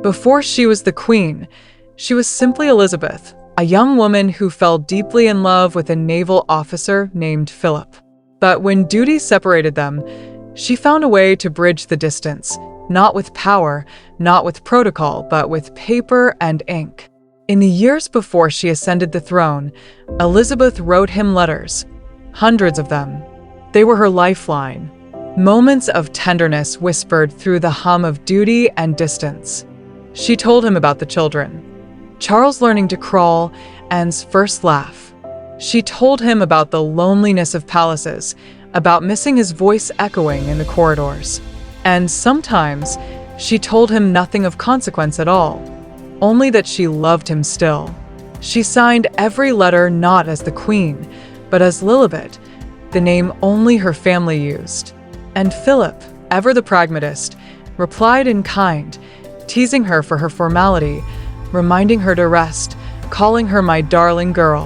Before she was the queen, she was simply Elizabeth, a young woman who fell deeply in love with a naval officer named Philip. But when duty separated them, she found a way to bridge the distance, not with power, not with protocol, but with paper and ink. In the years before she ascended the throne, Elizabeth wrote him letters, hundreds of them. They were her lifeline, moments of tenderness whispered through the hum of duty and distance. She told him about the children, Charles learning to crawl, Anne's first laugh. She told him about the loneliness of palaces, about missing his voice echoing in the corridors. And sometimes, she told him nothing of consequence at all, only that she loved him still. She signed every letter not as the queen, but as Lilibet, the name only her family used. And Philip, ever the pragmatist, replied in kind, teasing her for her formality, reminding her to rest, calling her my darling girl.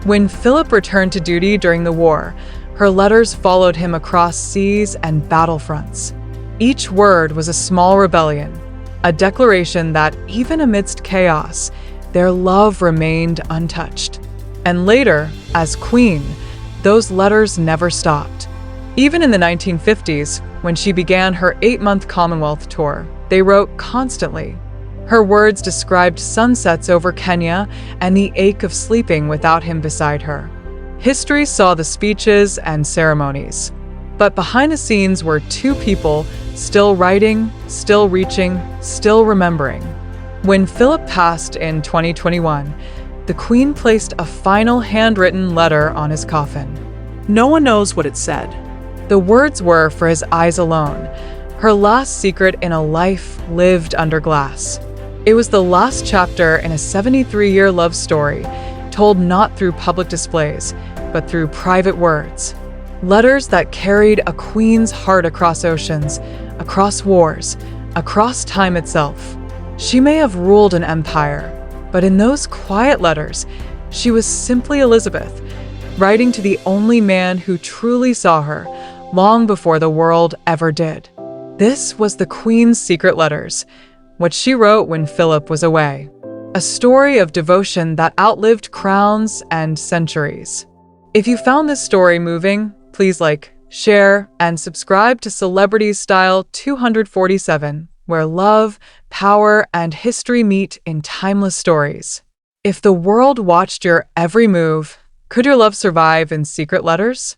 When Philip returned to duty during the war, her letters followed him across seas and battlefronts. Each word was a small rebellion, a declaration that even amidst chaos, their love remained untouched. And later, as queen, those letters never stopped. Even in the 1950s, when she began her 8-month Commonwealth tour, they wrote constantly. Her words described sunsets over Kenya and the ache of sleeping without him beside her. History saw the speeches and ceremonies, but behind the scenes were two people still writing, still reaching, still remembering. When Philip passed in 2021, the Queen placed a final handwritten letter on his coffin. No one knows what it said. The words were for his eyes alone, her last secret in a life lived under glass. It was the last chapter in a 73-year love story, told not through public displays, but through private words. Letters that carried a queen's heart across oceans, across wars, across time itself. She may have ruled an empire, but in those quiet letters, she was simply Elizabeth, writing to the only man who truly saw her, long before the world ever did. This was the Queen's secret letters, what she wrote when Philip was away. A story of devotion that outlived crowns and centuries. If you found this story moving, please like, share, and subscribe to Celebrity Style 247, where love, power, and history meet in timeless stories. If the world watched your every move, could your love survive in secret letters?